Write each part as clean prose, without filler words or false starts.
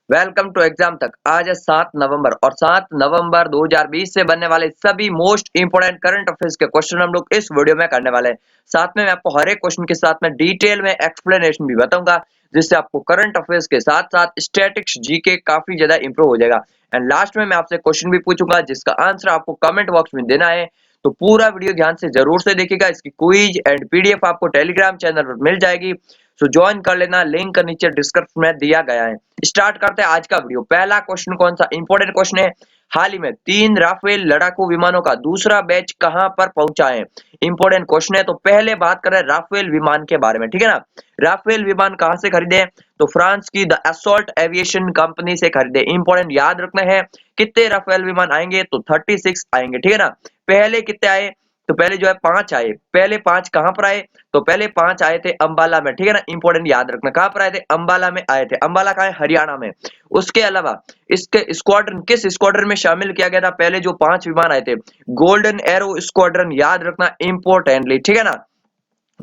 Welcome to exam तक। आज है 7 नवंबर और 7 नवंबर 2020 से बनने वाले सभी मोस्ट इंपोर्टेंट करंट अफेयर्स के क्वेश्चन हम लोग इस वीडियो में करने वाले हैं। साथ में मैं आपको हर एक क्वेश्चन के साथ में डिटेल में एक्सप्लेनेशन भी बताऊंगा, जिससे आपको करंट अफेयर्स के साथ साथ स्टैटिक्स जीके काफी ज्यादा इंप्रूव हो जाएगा। एंड लास्ट में मैं आपसे क्वेश्चन भी पूछूंगा, जिसका आंसर आपको कमेंट बॉक्स में देना है। तो पूरा वीडियो ध्यान से जरूर से देखिएगा। इसकी क्विज एंड पीडीएफ आपको टेलीग्राम चैनल पर मिल जाएगी, सो ज्वाइन कर लेना। लिंक नीचे डिस्क्रिप्शन में दिया गया है। स्टार्ट करते हैं आज का वीडियो। पहला क्वेश्चन कौन सा इंपॉर्टेंट क्वेश्चन है। हाल ही में 3 राफेल लड़ाकू विमानों का दूसरा बैच कहां पर पहुंचा है। इंपॉर्टेंट क्वेश्चन है। तो पहले बात करें राफेल विमान के बारे में, ठीक है ना। राफेल विमान कहां से खरीदे। तो फ्रांस की द असॉल्ट एविएशन कंपनी से खरीदे। इंपॉर्टेंट याद रखना है। कितने राफेल विमान आएंगे। तो 36 आएंगे, ठीक है ना। पहले कितने आए। तो पहले जो है 5 आए। पहले 5 कहां पर आए। तो पहले 5 आए थे अंबाला में, ठीक है ना। इंपॉर्टेंट याद रखना, कहां पर आए थे। अंबाला में आए थे। अंबाला कहां है, हरियाणा में। उसके अलावा इसके स्क्वाड्रन किस स्क्वाड्रन में शामिल किया गया था। पहले जो 5 विमान आए थे, गोल्डन एरो स्क्वाड्रन, याद रखना इंपॉर्टेंटली, ठीक है ना।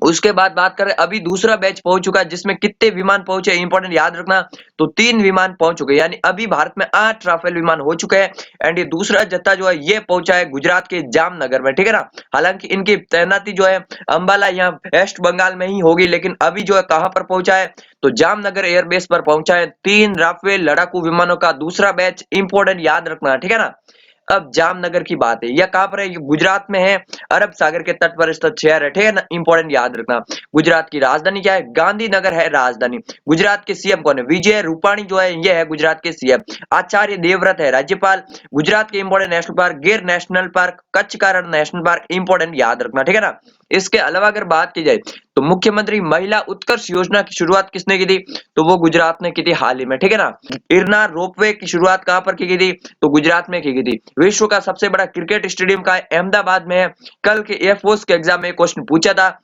उसके बाद बात करें, अभी दूसरा बैच पहुंच चुका है, जिसमें कितने विमान पहुंचे। इंपॉर्टेंट याद रखना। तो 3 विमान पहुंच चुके, यानी अभी भारत में 8 राफेल विमान हो चुके हैं। एंड ये दूसरा जत्था जो है ये पहुंचा है गुजरात के जामनगर में, ठीक है ना। हालांकि इनकी तैनाती जो है अंबाला यहाँ वेस्ट बंगाल में ही होगी, लेकिन अभी जो है कहां पर पहुंचा है। तो जामनगर एयरबेस पर पहुंचा है 3 राफेल लड़ाकू विमानों का दूसरा बैच। इंपॉर्टेंट याद रखना, ठीक है ना। अब जामनगर की बात है, यह कहां पर है, ये गुजरात में है। अरब सागर के तट पर स्थित शहर है, ठीक है ना। इंपॉर्टेंट याद रखना। गुजरात की राजधानी क्या है, गांधीनगर है राजधानी। गुजरात के सीएम कौन है, विजय रूपाणी जो है ये है गुजरात के सीएम। आचार्य देवव्रत है राज्यपाल। गुजरात के इंपॉर्टेंट नेशनल पार्क, गिर नेशनल पार्क, कच्छ का रण नेशनल पार्क। इंपॉर्टेंट याद रखना, ठीक है ना। इसके अलावा अगर बात की जाए, तो मुख्यमंत्री महिला उत्कर्ष योजना की शुरुआत किसने की थी। तो वो गुजरात ने की थी हाल ही में, ठीक है ना। इरनार रोपवे की शुरुआत कहां पर की गई थी। तो गुजरात में की गई थी। विश्व का सबसे बड़ा क्रिकेट स्टेडियम का अहमदाबाद में है। कल के एयरफोर्स के एग्जाम में क्वेश्चन पूछा था।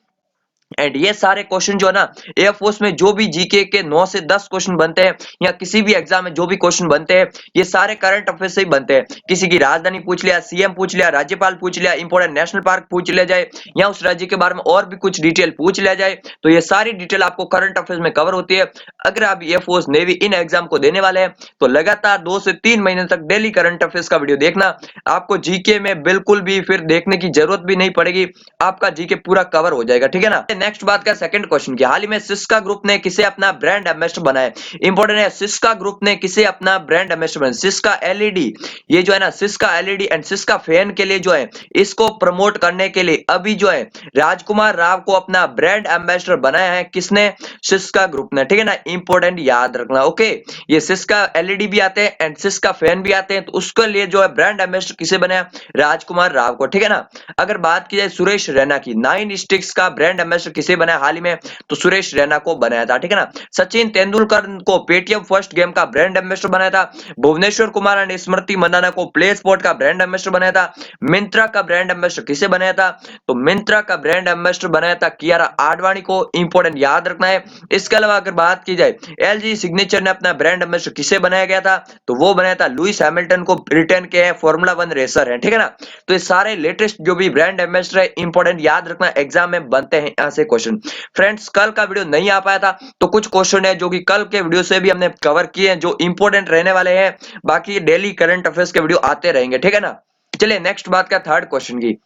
एंड ये सारे क्वेश्चन जो है ना, एयरफोर्स में जो भी जीके के 9 से 10 क्वेश्चन बनते हैं, या किसी भी एग्जाम में जो भी क्वेश्चन बनते हैं, ये सारे करंट अफेयर से ही बनते हैं। किसी की राजधानी पूछ लिया, सीएम पूछ लिया, राज्यपाल पूछ लिया, इंपॉर्टेंट नेशनल पार्क पूछ लिया जाए, या उस राज्य के बारे में और भी कुछ डिटेल पूछ लिया जाए, तो ये सारी डिटेल आपको करंट अफेयर्स में कवर होती है। अगर आप एयरफोर्स नेवी इन एग्जाम को देने वाले हैं, तो लगातार 2 से 3 महीने तक डेली करंट अफेयर्स का वीडियो देखना। आपको जीके में बिल्कुल भी फिर देखने की जरूरत भी नहीं पड़ेगी, आपका जीके पूरा कवर हो जाएगा, ठीक है ना। नेक्स्ट बात का सेकंड क्वेश्चन की, हाल ही में सिस्का ग्रुप ने किसे अपना ब्रांड एम्बेसडर बनाया। इंपॉर्टेंट है, सिस्का ग्रुप ने किसे अपना ब्रांड एम्बेसडर बनाया। सिस्का एलईडी, ये जो है ना Syska LED and Syska fan के लिए जो है, इसको प्रमोट करने के लिए अभी जो है राजकुमार राव को अपना ब्रांड एम्बेसडर बनाया है। किसने, सिस्का ग्रुप ने, ठीक है ना। इंपॉर्टेंट याद रखना, ओके। ये सिस्का एलईडी भी आते हैं एंड सिस्का फैन भी आते हैं, तो उसके लिए जो है ब्रांड एम्बेसडर किसे बनाया, राजकुमार राव को, ठीक है ना। अगर बात की जाए सुरेश रैना की, 9 स्टिक्स का ब्रांड एम्बेसडर किसे बनाया हाल ही में। तो सुरेश रैना को बनाया था, ठीक है ना। सचिन तेंदुलकर को पेटीएम फर्स्ट गेम का ब्रांड एम्बेसडर बनाया था। भुवनेश्वर कुमार एंड स्मृति मंदाना को प्ले स्पोर्ट का ब्रांड एम्बेसडर बनाया था। मिंत्रा का ब्रांड एम्बेसडर किसे बनाया था। तो मिंत्रा का ब्रांड एम्बेसडर बनाया था कियारा आडवाणी को। इंपॉर्टेंट याद रखना है। इसके अलावा अगर बात की जाए, एलजी सिग्नेचर ने अपना ब्रांड एम्बेसडर किसे बनाया गया था। तो वो बनाया था लुइस हैमिल्टन को, ब्रिटेन के हैं, फॉर्मूला 1 रेसर है, ठीक है ना। तो ये सारे लेटेस्ट जो भी ब्रांड एम्बेसडर है, इंपॉर्टेंट याद रखना, एग्जाम में बनते हैं यहां से क्वेश्चन। फ्रेंड्स, कल का वीडियो नहीं आ पाया था, तो कुछ क्वेश्चन है जो कि कल के वीडियो से भी हमने कवर किए हैं, जो इंपॉर्टेंट रहने वाले हैं। बाकी डेली करंट अफेयर्स के वीडियो आते रहेंगे, ठीक है ना। चलिए नेक्स्ट बात का थर्ड क्वेश्चन की,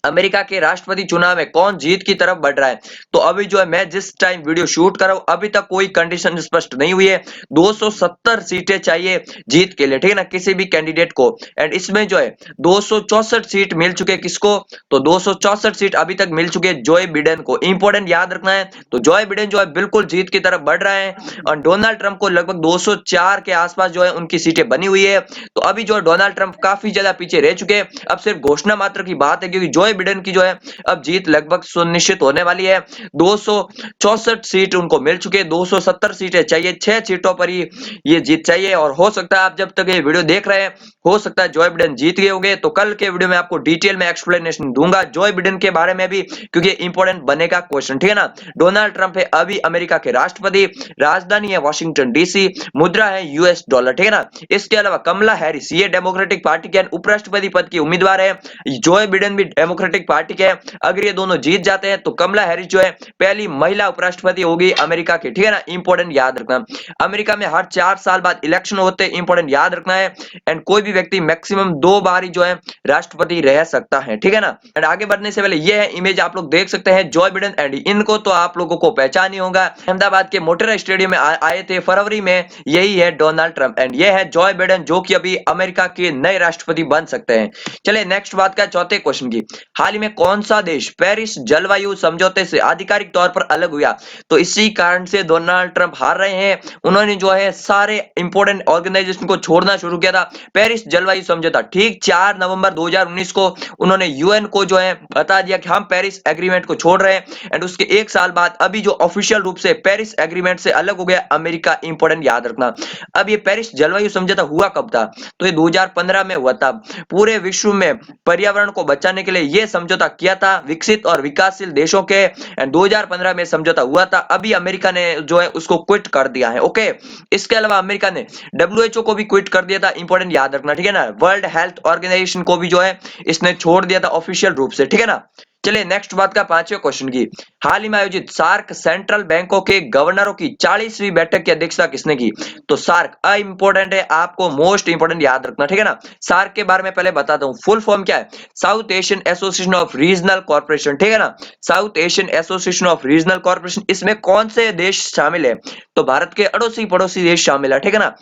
अमेरिका के राष्ट्रपति चुनाव में कौन जीत की तरफ बढ़ रहा है। तो अभी जो है मैं जिस टाइम वीडियो शूट कर रहा हूं, अभी तक कोई कंडीशन स्पष्ट नहीं हुई है। 270 सीटें चाहिए जीत के लिए, ठीक है ना, किसी भी कैंडिडेट को। एंड इसमें जो है 264 सीट मिल चुके किसको। तो 264 सीट अभी तक मिल चुके जोए बिडेन को। इंपॉर्टेंट याद रखना है। तो जोए बिडेन जो है बिल्कुल जीत की तरफ बढ़ रहे हैं, और डोनाल्ड ट्रंप को लगभग 204 के आसपास जो है उनकी सीटें बनी हुई है। तो अभी जो डोनाल्ड ट्रंप काफी ज्यादा पीछे रह चुके हैं, अब सिर्फ घोषणा मात्र की बात है, क्योंकि जोए बिडेन की जो है अब जीत लगभग सुनिश्चित होने वाली है। 264 सीट उनको मिल चुके हैं, 270 सीटें चाहिए, 6 सीटों पर ही ये जीत चाहिए। और हो सकता है आप जब तक ये वीडियो देख रहे हैं, हो सकता है जोए बिडेन जीत गए होंगे। तो कल के वीडियो में आपको डिटेल में एक्सप्लेनेशन दूंगा जोए बिडेन के बारे में भी, क्योंकि इंपॉर्टेंट बनेगा क्वेश्चन, ठीक है ना। डोनाल्ड ट्रंप है अभी अमेरिका के राष्ट्रपति, राजधानी है वॉशिंगटन डीसी, मुद्रा है यूएस डॉलर, ठीक है ना। इसके अलावा कमला हैरिस, ये डेमोक्रेटिक पार्टी के उपराष्ट्रपति पद की उम्मीदवार है। जोए बिडेन भी डेमोक्रेटिक डेमोक्रेटिक पार्टी के हैं। अगर ये दोनों जीत जाते हैं तो कमला हैरिस जो है पहली महिला उपराष्ट्रपति होगी अमेरिका की, ठीक है ना, इंपॉर्टेंट याद रखना। अमेरिका में हर 4 साल बाद इलेक्शन होते हैं, इंपॉर्टेंट याद रखना है। एंड कोई भी व्यक्ति मैक्सिमम 2 बार ही जो है राष्ट्रपति रह सकता है, ठीक है ना। एंड आगे बढ़ने से पहले ये है इमेज आप लोग देख सकते हैं जॉय बिडेन, एंड इनको तो आप लोगों को पहचान ही होगा, अहमदाबाद के मोटेरा स्टेडियम में आए थे फरवरी में। यही है डोनाल्ड ट्रंप एंड ये है जॉय बिडेन जो कि अभी अमेरिका के नए राष्ट्रपति बन सकते हैं। चलिए नेक्स्ट बात का चौथे क्वेश्चन की, हाल ही में कौन सा देश पेरिस जलवायु समझौते से आधिकारिक तौर पर अलग हुआ? तो इसी कारण से डोनाल्ड ट्रंप हार रहे हैं। उन्होंने जो है सारे इंपॉर्टेंट ऑर्गेनाइजेशन को छोड़ना शुरू किया था। पेरिस जलवायु समझौता ठीक 4 नवंबर 2019 को उन्होंने यूएन को जो है बता दिया कि हम पेरिस एग्रीमेंट को छोड़ रहे हैं। एंड उसके 1 साल बाद अभी जो ऑफिशियल रूप से पेरिस एग्रीमेंट से अलग हो गया अमेरिका, इंपॉर्टेंट याद रखना। अब ये पेरिस जलवायु समझौता हुआ कब था? तो ये 2015 में हुआ था। पूरे विश्व में पर्यावरण को बचाने के लिए ये समझौता किया था विकसित और विकासशील देशों के, एंड 2015 में समझौता हुआ था। अभी अमेरिका ने जो है उसको क्विट कर दिया है। ओके, इसके अलावा अमेरिका ने डब्ल्यूएचओ को भी क्विट कर दिया था, इंपॉर्टेंट याद रखना, ठीक है ना। वर्ल्ड हेल्थ ऑर्गेनाइजेशन को भी जो है इसने छोड़ दिया था ऑफिशियल रूप से, ठीक है ना। चलिए नेक्स्ट बात का 5वें क्वेश्चन की, हाल ही में आयोजित सार्क सेंट्रल बैंकों के गवर्नरों की 40वीं बैठक की अध्यक्षता किसने की? तो सार्क इंपॉर्टेंट है, आपको मोस्ट इंपॉर्टेंट याद रखना, ठीक है ना। सार्क के बारे में पहले बताता हूं, फुल फॉर्म क्या है? South Asian association of regional corporation, ठीक है ना। South Asian association of regional corporation, इसमें कौन से देश शामिल है? तो भारत के अड़ोसी पड़ोसी देश शामिल है, ठीक है ना।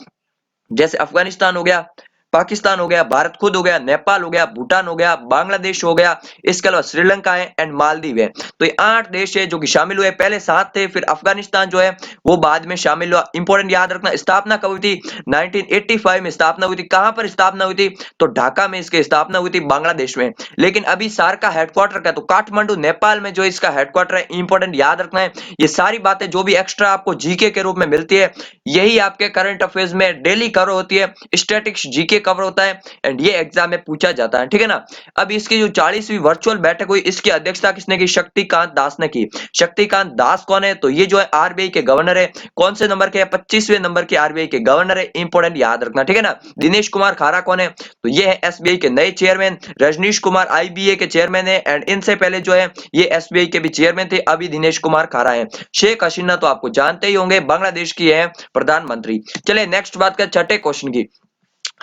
जैसे अफगानिस्तान हो गया, पाकिस्तान हो गया, भारत खुद हो गया, नेपाल हो गया, भूटान हो गया, बांग्लादेश हो गया, इसके अलावा श्रीलंका है एंड मालदीव है। तो ये 8 देश है जो कि शामिल हुए, पहले 7 थे, फिर अफगानिस्तान जो है वो बाद में शामिल हुआ। इंपॉर्टेंट याद रखना, स्थापना कब हुई थी? 1985 में स्थापना हुई थी। कहां पर स्थापना हुई थी? तो ढाका में इसकी स्थापना हुई थी, बांग्लादेश में। लेकिन अभी सार्क का हेडक्वार्टर का तो काठमांडू नेपाल में जो इसका हेडक्वार्टर है, इंपॉर्टेंट याद रखना है। ये सारी बातें जो भी एक्स्ट्रा आपको जीके के रूप में मिलती है, यही आपके करंट अफेयर्स में डेली कवर होती है, स्टैटिक्स जीके कवर होता है एंड ये एग्जाम में पूछा जाता है, ठीक है ना। अब इसकी जो 40वीं वर्चुअल बैठक हुई, इसकी अध्यक्षता किसने की? शक्तिकांत दास ने की। शक्तिकांत दास कौन है? तो ये जो है आरबीआई के गवर्नर है। कौन से नंबर के? 25वें नंबर के आरबीआई के गवर्नर है, इंपॉर्टेंट याद रखना, ठीक है ना। दिनेश कुमार खारा कौन है? तो ये है एसबीआई के नए चेयरमैन। रजनीश कुमार आईबीए के चेयरमैन है एंड इनसे पहले जो है ये एसबीआई के भी चेयरमैन थे, अभी दिनेश कुमार खारा है। शेख हसीना तो आपको जानते ही होंगे, बांग्लादेश की है प्रधानमंत्री। चलिए नेक्स्ट बात का 6ठे क्वेश्चन की,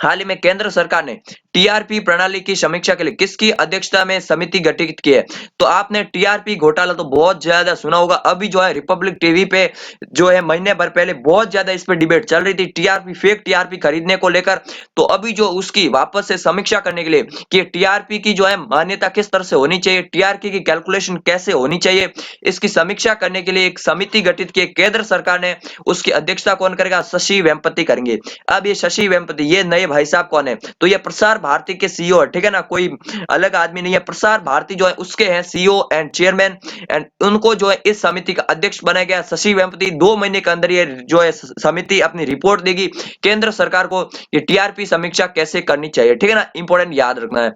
हाल ही में केंद्र सरकार ने टीआरपी प्रणाली की समीक्षा के लिए किसकी अध्यक्षता में समिति गठित की है? तो आपने टीआरपी घोटाला तो बहुत ज्यादा सुना होगा। अभी जो है रिपब्लिक टीवी पे जो है महीने भर पहले बहुत ज्यादा इस पे डिबेट चल रही थी, टीआरपी, फेक टीआरपी खरीदने को लेकर। तो अभी जो उसकी वापस से समीक्षा करने के लिए कि टीआरपी की जो है मान्यता किस तरह से होनी चाहिए, टीआरपी की कैलकुलेशन कैसे होनी चाहिए, इसकी समीक्षा करने के लिए एक समिति गठित की केंद्र सरकार ने। उसकी अध्यक्षता कौन करेगा? शशि वेम्पति करेंगे। अब ये शशि वेम्पति, ये नए भाई साहब कौन है? तो ये प्रसार भारती के सीईओ है, ठीक है ना, कोई अलग आदमी नहीं है। प्रसार भारती जो है उसके हैं सीईओ एंड चेयरमैन, एंड उनको जो है इस समिति का अध्यक्ष बनाया गया शशि वेम्पति। 2 महीने के अंदर ये जो है समिति अपनी रिपोर्ट देगी केंद्र सरकार को, ये टीआरपी समीक्षा कैसे करनी चाहिए, ठीक है ना, इंपॉर्टेंट याद रखना है।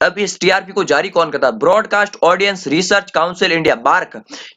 अब इस टीआरपी को जारी कौन करता है? Broadcast audience research council India, BARC,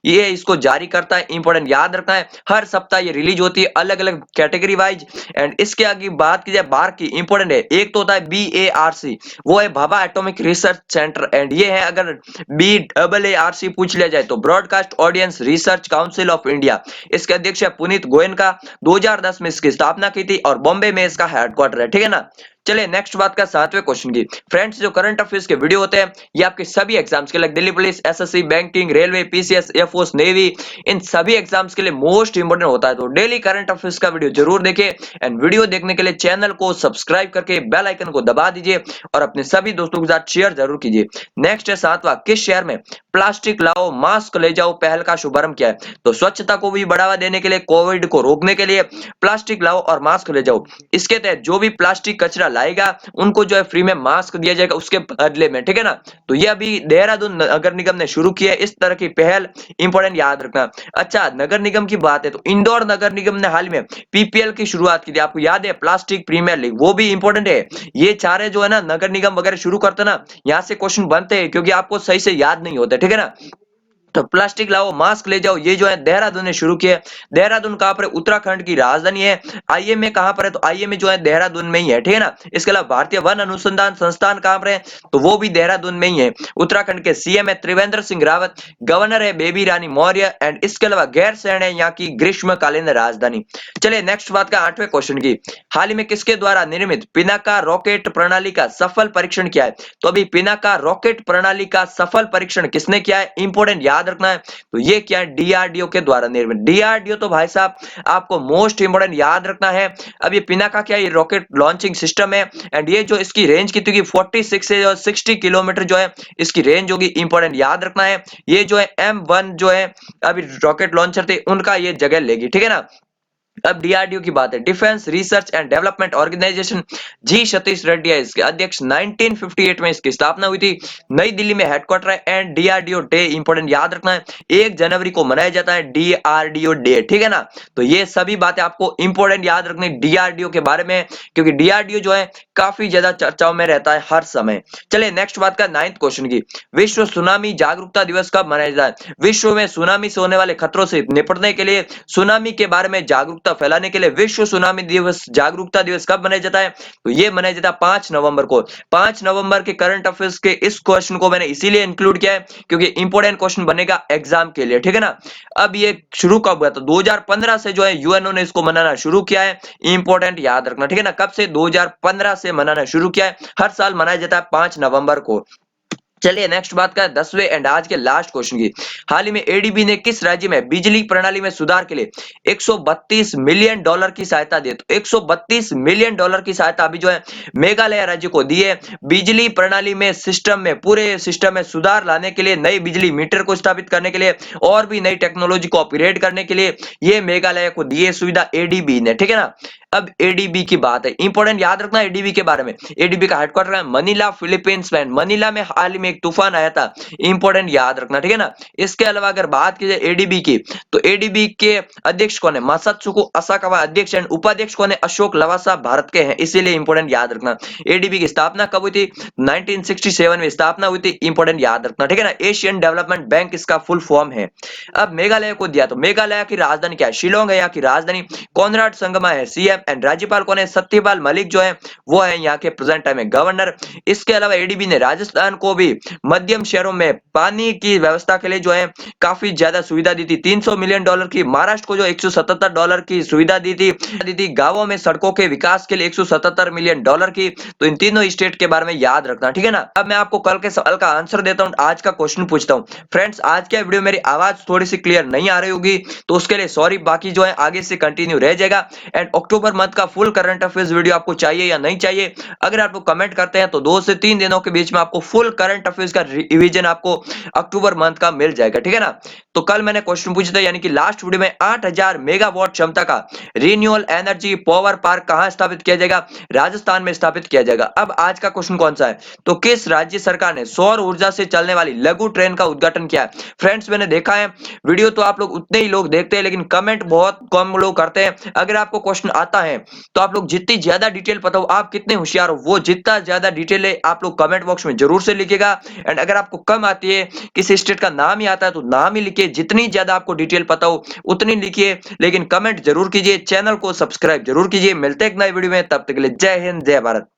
ये इसको जारी करता है, इंपॉर्टेंट याद रखना है। हर सप्ताह ये रिलीज होती है अलग अलग कैटेगरी वाइज। एंड इसके आगे बात की जाए बार्क की, इंपॉर्टेंट है, एक तो होता है BARC, वो है Bhabha atomic research centre, and ये है अगर BAARC पूछ लिया जाए तो broadcast audience research council of India. इसके अध्यक्ष है पुनीत गोयनका, 2010 में इसकी स्थापना की थी और बॉम्बे में इसका हेडक्वार्टर है, ठीक है ना। चलिए नेक्स्ट बात का 7वें क्वेश्चन की, फ्रेंड्स जो करंट अफेयर्स के वीडियो होते हैं ये आपके सभी एग्जाम्स के लिए, Delhi police, SSC, banking, railway, PCS, air force, navy, इन सभी एग्जाम्स के लिए मोस्ट इंपोर्टेंट होता है। तो डेली करंट अफेयर्स का वीडियो जरूर देखें एंड वीडियो देखने के लिए चैनल को सब्सक्राइब करके बेल आइकन को दबा दीजिए और अपने सभी दोस्तों के साथ शेयर जरूर कीजिए। नेक्स्ट है 7वां, किस शहर में प्लास्टिक लाओ मास्क ले जाओ पहल का शुभारंभ किया है? तो स्वच्छता को भी बढ़ावा देने के लिए, कोविड को रोकने के लिए प्लास्टिक लाओ और मास्क ले जाओ। इसके तहत जो भी प्लास्टिक कचरा लाएगा उनको जो है फ्री में मास्क दिया जाएगा उसके बदले में, ठीक है ना। तो ये अभी देहरादून नगर निगम ने शुरू की है इस तरह की पहल, इंपॉर्टेंट याद रखना। अच्छा, नगर निगम की बात है तो इंदौर नगर निगम ने हाल में पीपीएल की शुरुआत की थी, आपको याद है, प्लास्टिक प्रीमियर लीग, वो भी इंपॉर्टेंट है। ये चारे जो है ना नगर निगम वगैरह शुरू करते ना, यहाँ से क्वेश्चन बनते हैं क्योंकि आपको सही से याद नहीं होते, ठीक है ना। तो प्लास्टिक लाओ, मास्क ले जाओ, ये जो है देहरादून ने शुरू किया है। देहरादून कहाँ पर है? उत्तराखंड की राजधानी है। आईएमए कहाँ पर है? तो आईएमए जो है देहरादून में ही है, ठीक है ना। इसके अलावा भारतीय वन अनुसंधान संस्थान कहाँ पर है? तो वो भी देहरादून में ही है। उत्तराखंड के सीएम है त्रिवेंद्र सिंह रावत, गवर्नर है बेबी रानी मौर्य, एंड इसके अलावा गैरसैंण है यहाँ की ग्रीष्मकालीन राजधानी। चलिए नेक्स्ट बात का 8वें क्वेश्चन की, हाल ही में किसके द्वारा निर्मित पिनाका रॉकेट प्रणाली का सफल परीक्षण किया है? तो अभी पिनाका रॉकेट प्रणाली का सफल परीक्षण किसने किया है? इंपोर्टेंट याद रखना है। तो ये क्या है? डीआरडीओ के द्वारा निर्मित। डीआरडीओ तो भाई साहब आपको मोस्ट इंपोर्टेंट याद रखना है। अब ये पिनाका क्या है? ये रॉकेट लॉन्चिंग सिस्टम है, एंड ये जो इसकी रेंज कितनी होगी 46 से 60 किलोमीटर जो है इसकी रेंज होगी। इंपोर्टेंट याद रखना है। ये जो है M1 जो है अभी रॉकेट लॉन्चर थे उनका ये जगह लेगी, ठीक है ना। अब डीआरडीओ की बात है, defence research and development organisation, G Satish Reddy है इसके अध्यक्ष। 1958 में इसकी स्थापना हुई थी। नई दिल्ली में हेडक्वार्टर है, एंड डीआरडीओ डे इंपोर्टेंट याद रखना है, 1 जनवरी को मनाया जाता है डीआरडीओ डे, ठीक है ना। तो ये सभी बातें आपको इंपोर्टेंट याद रखनी डीआरडीओ के बारे में, क्योंकि डीआरडीओ जो है काफी ज्यादा चर्चाओं में रहता है हर समय। चलिए नेक्स्ट बात का 9th क्वेश्चन की, विश्व सुनामी जागरूकता दिवस कब मनाया जाता है? विश्व में सुनामी से होने वाले खतरों से निपटने के लिए, सुनामी के बारे में जागरूकता फैलाने के लिए विश्व सुनामी दिवस जागरूकता दिवस कब मनाया जाता है? तो ये मनाया जाता है 5 नवंबर को। 5 नवंबर के करंट अफेयर्स के इस क्वेश्चन को मैंने इसीलिए इंक्लूड किया है क्योंकि इंपोर्टेंट क्वेश्चन बनेगा एग्जाम के लिए, ठीक है ना। अब ये शुरू कब हुआ? तो 2015 से जो है यूएनओ ने इसको मनाना शुरू किया है। इंपोर्टेंट याद रखना, ठीक है ना। कब से? 2015 से मनाना शुरू किया है। हर साल मनाया जाता है 5 नवंबर को। चलिए नेक्स्ट बात का 10वें एंड आज के लास्ट क्वेश्चन की, हाल ही में एडीबी ने किस राज्य में बिजली प्रणाली में सुधार के लिए 132 मिलियन डॉलर की सहायता दी? तो 132 मिलियन डॉलर की सहायता अभी जो है मेघालय राज्य को दी है। बिजली प्रणाली में सिस्टम में पूरे सिस्टम में सुधार लाने के लिए, नई बिजली मीटर को स्थापित करने के लिए और भी नई टेक्नोलॉजी को अपग्रेड करने के लिए ये मेघालय को दी है सुविधा एडीबी ने, ठीक है ना। अब एडीबी की बात है, इंपोर्टेंट याद रखना एडीबी के बारे में। एडीबी का हेडक्वार्टर है मनीला फिलीपींस में। मनीला में हाल ही में एक तूफान आया था, इंपोर्टेंट याद रखना, ठीक है ना। इसके अलावा अगर बात की जाए एडीबी की, तो एडीबी के अध्यक्ष कौन है? मासात्सुको असाकावा अध्यक्ष, एंड उपाध्यक्ष कौन है? अशोक लवासा भारत के हैं, इसीलिए इंपोर्टेंट याद रखना। एडीबी की स्थापना कब हुई थी? 1967 में स्थापना हुई थी, इंपोर्टेंट याद रखना, ठीक है ना। एशियन डेवलपमेंट बैंक इसका फुल फॉर्म है। अब मेघालय को दिया, तो मेघालय की राजधानी क्या है? शिलोंग है यहाँ की राजधानी। कॉनराड संगमा है सीएम, एंड राज्यपाल कौन है? सत्यपाल मलिक जो है वो है यहाँ के प्रेजेंट टाइम में गवर्नर। इसके अलावा एडीबी ने राजस्थान को भी मध्यम शहरों में पानी की व्यवस्था के लिए जो है काफी ज्यादा सुविधा दी थी, 300 मिलियन डॉलर की। महाराष्ट्र को जो 177 डॉलर की सुविधा दी थी। गांवों में सड़कों के विकास के लिए 177 मिलियन डॉलर की। तो इन तीनों स्टेट के बारे में याद रखना, ठीक है ना। अब मैं आपको कल के सवाल का आंसर देता हूँ, आज का क्वेश्चन पूछता हूँ। फ्रेंड्स आज के वीडियो मेरी आवाज थोड़ी सी क्लियर नहीं आ रही होगी तो उसके लिए सॉरी, बाकी जो है आगे से कंटिन्यू रह जाएगा। एंड अक्टूबर मंथ का फुल करंट अफेयर्स वीडियो आपको चाहिए या नहीं चाहिए? अगर आप लोग कमेंट करते हैं तो 2 से 3 दिनों के बीच में आपको फुल करंट अफेयर्स का रिवीजन आपको अक्टूबर मंथ का मिल जाएगा, ठीक है ना। तो कल मैंने क्वेश्चन पूछा था, यानी कि लास्ट वीडियो में 8000 मेगावाट क्षमता का रिन्यूएबल एनर्जी पावर पार्क कहां स्थापित किया जाएगा? राजस्थान में स्थापित किया जाएगा। अब आज का क्वेश्चन कौन सा है? तो किस राज्य सरकार ने सौर ऊर्जा से चलने वाली लघु ट्रेन का उद्घाटन किया है? फ्रेंड्स मैंने देखा है वीडियो तो आप लोग उतने ही लोग देखते हैं लेकिन कमेंट बहुत कम लोग करते हैं। अगर आपको क्वेश्चन आता है तो आप लोग जितनी ज्यादा डिटेल पता हो, आप कितने होशियार हो, वो जितना ज्यादा डिटेल है आप लोग कमेंट बॉक्स में जरूर से लिखिएगा। एंड अगर आपको कम आती है, किसी स्टेट का नाम ही आता है तो नाम ही लिखिए, जितनी ज्यादा आपको डिटेल पता हो उतनी लिखिए, लेकिन कमेंट जरूर कीजिए, चैनल को सब्सक्राइब जरूर कीजिए। मिलते हैं एक नए वीडियो में, तब तक के लिए जय हिंद जय भारत।